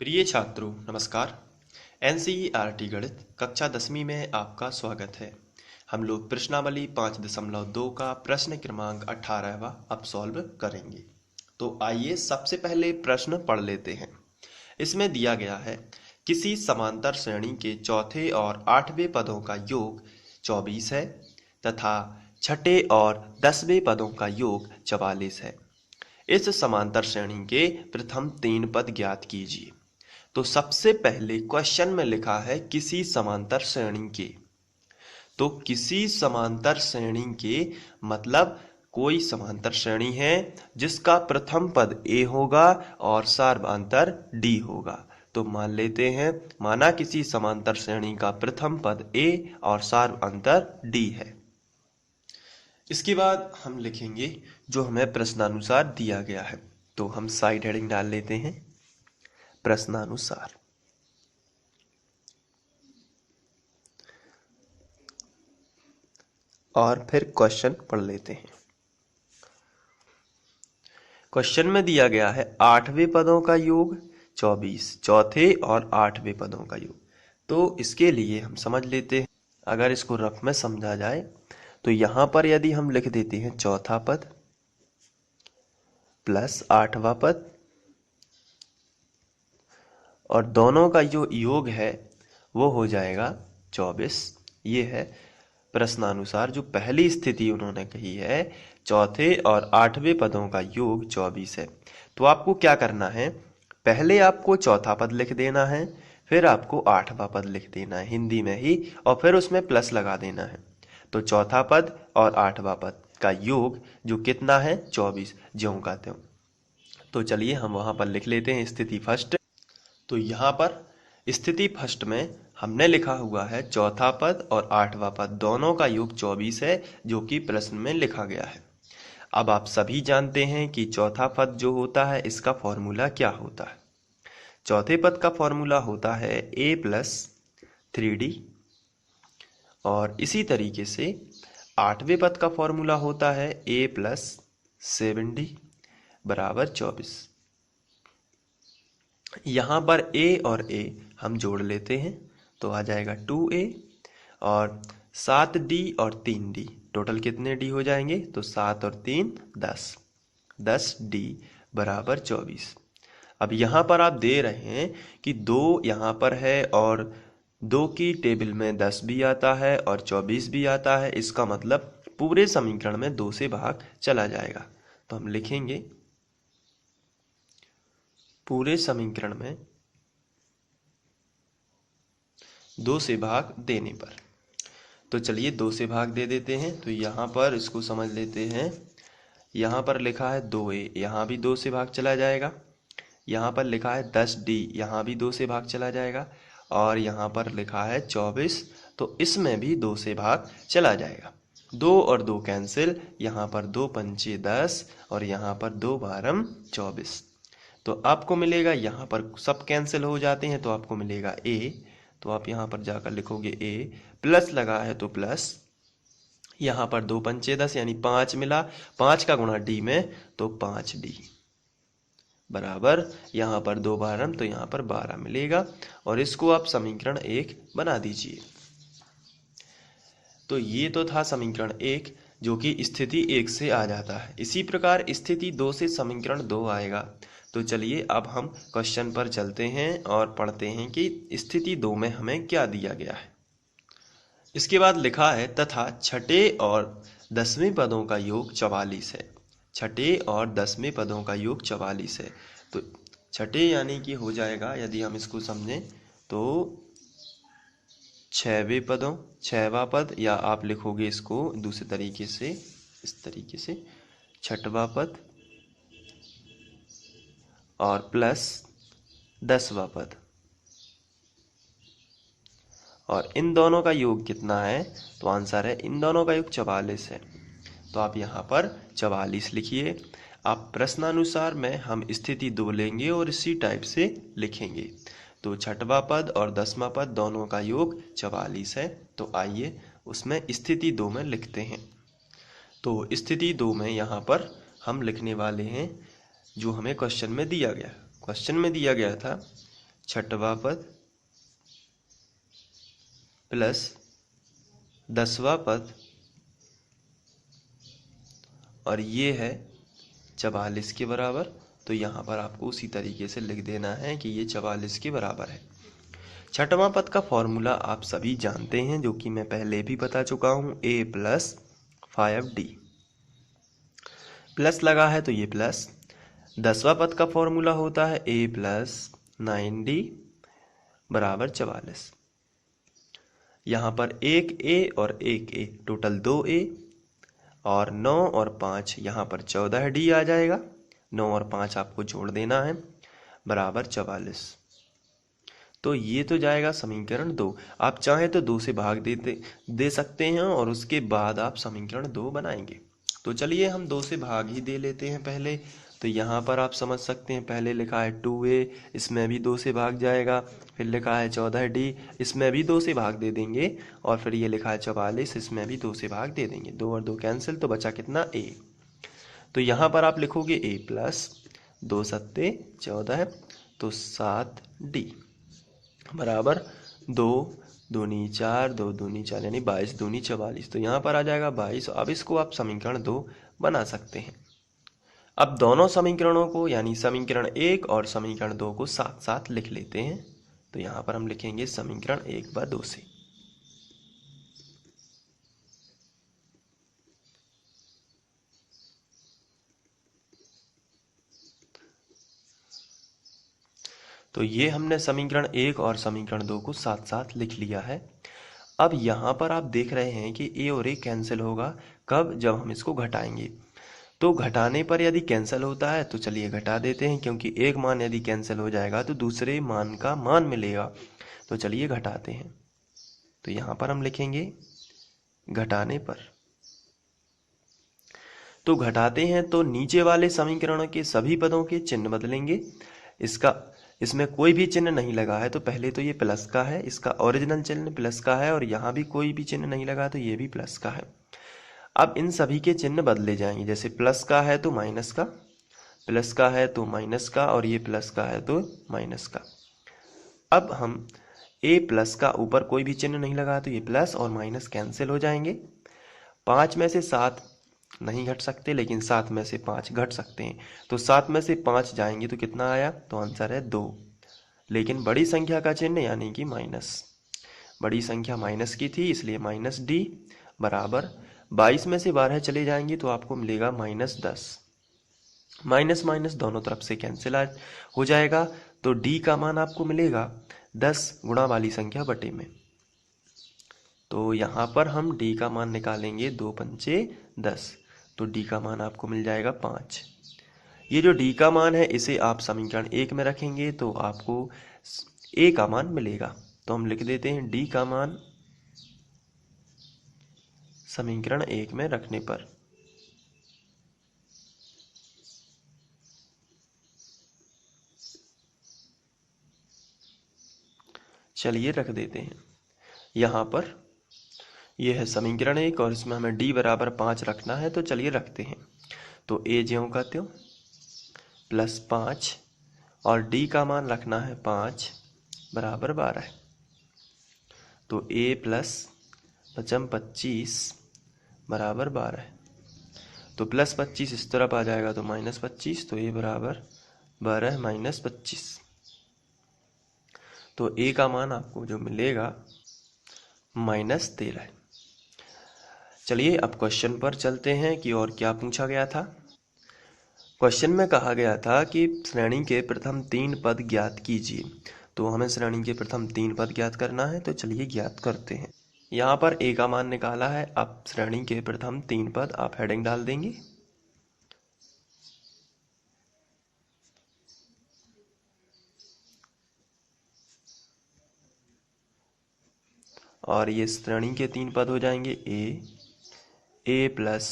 प्रिय छात्रों नमस्कार। एनसीईआरटी गणित कक्षा 10वीं में आपका स्वागत है। हम लोग प्रश्नावली 5.2 का प्रश्न क्रमांक 18वां अब सॉल्व करेंगे। तो आइए सबसे पहले प्रश्न पढ़ लेते हैं। इसमें दिया गया है किसी समांतर श्रेणी के चौथे और आठवें पदों का योग 24 है तथा छठे और 10वें पदों का योग 44 है। इस समांतर श्रेणी के प्रथम 3 पद ज्ञात कीजिए। तो सबसे पहले क्वेश्चन में लिखा है किसी समांतर श्रेणी के। तो किसी समांतर श्रेणी के मतलब कोई समांतर श्रेणी है जिसका प्रथम पद ए होगा और सार्वधातुक डी होगा। तो मान लेते हैं माना किसी समांतर श्रेणी का प्रथम पद ए और सार्वधातुक डी है। इसके बाद हम लिखेंगे जो हमें प्रश्नानुसार दिया गया है। तो हम साइड हेडिंग डाल लेते हैं प्रश्नानुसार और फिर क्वेश्चन पढ़ लेते हैं। क्वेश्चन में दिया गया है आठवें पदों का योग 24, चौथे और आठवें पदों का योग। तो इसके लिए हम समझ लेते हैं। अगर इसको रफ में समझा जाए तो यहां पर यदि हम लिख देते हैं चौथा पद प्लस आठवां पद और दोनों का जो योग है वो हो जाएगा 24। ये है प्रश्नानुसार जो पहली स्थिति उन्होंने कही है, चौथे और आठवें पदों का योग 24 है। तो आपको क्या करना है, पहले आपको चौथा पद लिख देना है, फिर आपको आठवां पद लिख देना है हिंदी में ही, और फिर उसमें प्लस लगा देना है। तो चौथा पद और आठवां पद का योग जो कितना है 24, ज्यों का त्यों। तो चलिए हम वहां पर लिख लेते हैं स्थिति फर्स्ट। तो यहाँ पर स्थिति फर्स्ट में हमने लिखा हुआ है चौथा पद और आठवां पद दोनों का योग 24 है, जो कि प्रश्न में लिखा गया है। अब आप सभी जानते हैं कि चौथा पद जो होता है इसका फॉर्मूला क्या होता है। चौथे पद का फॉर्मूला होता है a प्लस 3d और इसी तरीके से आठवें पद का फॉर्मूला होता है a प्लस 7d बराबर 24। यहाँ पर a और a हम जोड़ लेते हैं तो आ जाएगा 2a और 7d और 3d, टोटल कितने d हो जाएंगे, तो 7 और 3 10, 10d बराबर 24। अब यहाँ पर आप दे रहे हैं कि 2 यहाँ पर है और 2 की टेबल में 10 भी आता है और 24 भी आता है। इसका मतलब पूरे समीकरण में 2 से भाग चला जाएगा। तो हम लिखेंगे पूरे समीकरण में 2 से भाग देने पर। तो चलिए 2 से भाग दे देते हैं। तो यहाँ पर इसको समझ लेते हैं, यहाँ पर लिखा है 2a, यहाँ भी 2 से भाग चला जाएगा। यहाँ पर लिखा है 10d, यहाँ भी 2 से भाग चला जाएगा। और यहाँ पर लिखा है 24, तो इसमें भी 2 से भाग चला जाएगा। 2 और 2 कैंसिल, यहाँ पर 2 पंचे 10 और यहाँ पर 2 बारम 24। तो आपको मिलेगा, यहाँ पर सब कैंसिल हो जाते हैं तो आपको मिलेगा a। तो आप यहाँ पर जाकर लिखोगे a, प्लस लगा है तो प्लस, यहाँ पर 2 पंचे 10 यानी 5 मिला, 5 का गुणा d में तो 5d बराबर, यहाँ पर 2 बारम तो यहाँ पर 12 मिलेगा। और इसको आप समीकरण 1 बना दीजिए। तो ये तो था समीकरण 1 जो कि स्थिति 1 से आ जाता है। इसी प्रकार स्थिति 2 से समीकरण 2 आएगा। तो चलिए अब हम क्वेश्चन पर चलते हैं और पढ़ते हैं कि स्थिति 2 में हमें क्या दिया गया है। इसके बाद लिखा है तथा छठे और 10वें पदों का योग 44 है। छठे और 10वें पदों का योग 44 है। तो छठे यानी कि हो जाएगा, यदि हम इसको समझें तो 6वां पद, या आप लिखोगे इसको दूसरे तरीके से, इस तरीके से 6वां पद और प्लस 10वां पद, और इन दोनों का योग कितना है, तो आंसर है इन दोनों का योग 44 है। तो आप यहाँ पर 44 लिखिए। आप प्रश्नानुसार में हम स्थिति 2 लेंगे और इसी टाइप से लिखेंगे। तो 6वां पद और 10वां पद दोनों का योग 44 है। तो आइए उसमें स्थिति 2 में लिखते हैं। तो स्थिति 2 में यहाँ पर हम लिखने वाले हैं जो हमें क्वेश्चन में दिया गया। क्वेश्चन में दिया गया था छठवां पद प्लस 10वां पद और ये है 44 के बराबर। तो यहाँ पर आपको उसी तरीके से लिख देना है कि ये 44 के बराबर है। छठवां पद का फॉर्मूला आप सभी जानते हैं, जो कि मैं पहले भी बता चुका हूँ, a प्लस 5d। प्लस लगा है तो ये प्लस। 10वां पद का फॉर्मूला होता है a प्लस 9d बराबर 44। यहाँ पर एक a और एक a, टोटल 2a, और 9 और 5 यहाँ पर 14d आ जाएगा। 9 और 5 आपको जोड़ देना है बराबर 44। तो ये तो जाएगा समीकरण 2। आप चाहें तो 2 से भाग दे सकते हैं और उसके बाद आप समीकरण 2 बनाएंगे। तो चलिए हम 2 से भाग ही दे लेते हैं पहले। तो यहाँ पर आप समझ सकते हैं, पहले लिखा है 2a, इसमें भी 2 से भाग जाएगा। फिर लिखा है 14d, इसमें भी 2 से भाग दे देंगे। और फिर ये लिखा है 44, इसमें भी 2 से भाग दे देंगे। 2 और 2 कैंसिल, तो बचा कितना a। तो यहाँ पर आप लिखोगे a प्लस 2 सत्ते 14, तो 7d बराबर 2 दूनी 4, 2 दूनी 4 यानी 22 दूनी 44। तो यहाँ पर आ जाएगा 22। अब इसको आप समीकरण 2 बना सकते हैं। अब दोनों समीकरणों को यानी समीकरण 1 और समीकरण 2 को साथ साथ लिख लेते हैं। तो यहाँ पर हम लिखेंगे समीकरण 1 व 2 से। तो ये हमने समीकरण 1 और समीकरण 2 को साथ साथ लिख लिया है। अब यहाँ पर आप देख रहे हैं कि a और a कैंसिल होगा। कब? जब हम इसको घटाएंगे। तो घटाने पर यदि कैंसिल होता है तो चलिए घटा देते हैं, क्योंकि एक मान यदि कैंसिल हो जाएगा तो दूसरे मान का मान मिलेगा। तो चलिए घटाते हैं। तो यहाँ पर हम लिखेंगे घटाने पर। तो घटाते हैं तो नीचे वाले समीकरणों के सभी पदों के चिन्ह बदलेंगे। इसमें कोई भी चिन्ह नहीं लगा है, तो पहले तो ये प्लस का है, इसका ओरिजिनल चिन्ह प्लस का है, और यहाँ भी कोई भी चिन्ह नहीं लगा तो ये भी प्लस का है। अब इन सभी के चिन्ह बदले जाएंगे। जैसे प्लस का है तो माइनस का, प्लस का है तो माइनस का, और ये प्लस का है तो माइनस का। अब हम a प्लस का ऊपर कोई भी चिन्ह नहीं लगा तो ये प्लस और माइनस कैंसिल हो जाएंगे। 5 में से 7 नहीं घट सकते, लेकिन 7 में से 5 घट सकते हैं। तो 7 में से 5 जाएंगे तो कितना आया? तो आंसर है 2। लेकिन बड़ी संख्या का चिन्ह यानी कि माइनस, बड़ी संख्या माइनस की थी, इसलिए माइनस डी बराबर 22 में से 12 चले जाएंगे तो आपको मिलेगा -10। माइनस माइनस दोनों तरफ से कैंसिल हो जाएगा। तो डी का मान आपको मिलेगा 10 गुणा वाली संख्या बटे में। तो यहाँ पर हम डी का मान निकालेंगे, 2 पंचे 10, तो डी का मान आपको मिल जाएगा 5। ये जो डी का मान है इसे आप समीकरण 1 में रखेंगे तो आपको ए का मान मिलेगा। तो हम लिख देते हैं डी का मान समीकरण 1 में रखने पर। चलिए रख देते हैं। यहाँ पर यह है समीकरण 1 और इसमें हमें d बराबर 5 रखना है, तो चलिए रखते हैं। तो a ज्यों का त्यों प्लस 5 और d का मान रखना है 5 बराबर 12। तो a प्लस 25 बराबर 12। तो प्लस 25 इस तरफ आ जाएगा तो -25, तो a बराबर 12 माइनस 25। तो a का मान आपको जो मिलेगा -13। चलिए अब क्वेश्चन पर चलते हैं कि और क्या पूछा गया था। क्वेश्चन में कहा गया था कि श्रेणी के प्रथम 3 पद ज्ञात कीजिए। तो हमें श्रेणी के प्रथम 3 पद ज्ञात करना है, तो चलिए ज्ञात करते हैं। यहाँ पर a का मान निकाला है। अब श्रेणी के प्रथम 3 पद आप हेडिंग डाल देंगे। और ये श्रेणी के 3 पद हो जाएंगे a प्लस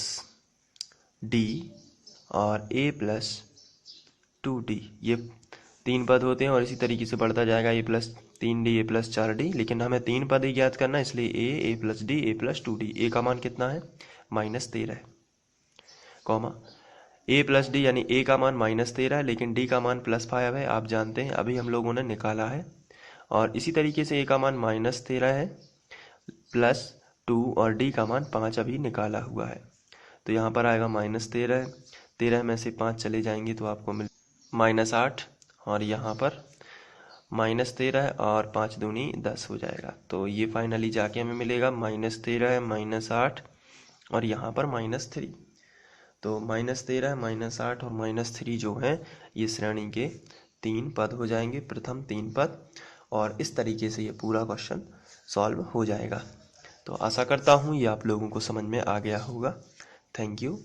d और a प्लस 2d। ये 3 पद होते हैं और इसी तरीके से बढ़ता जाएगा a plus 3d a plus 4d। लेकिन हमें 3 पद ही ज्ञात करना है, इसलिए a plus d a plus 2d। a का मान कितना है? -13, कॉमा ए प्लस डी यानी ए का मान -13 है लेकिन डी का मान +5 है, आप जानते हैं अभी हम लोगों ने निकाला है। और इसी तरीके से ए का मान -13 है, +2 और डी का मान 5 अभी निकाला हुआ है। तो यहाँ पर आएगा -13, 13 में से 5 चले जाएंगे तो आपको मिल -8, और यहाँ पर -13 और 5 दूनी 10 हो जाएगा। तो ये फाइनली जाके हमें मिलेगा -13, -8 और यहाँ पर -3। तो -13, -8 और -3 जो हैं ये श्रेणी के 3 पद हो जाएंगे, प्रथम 3 पद। और इस तरीके से ये पूरा क्वेश्चन सॉल्व हो जाएगा। तो आशा करता हूँ ये आप लोगों को समझ में आ गया होगा। Thank you.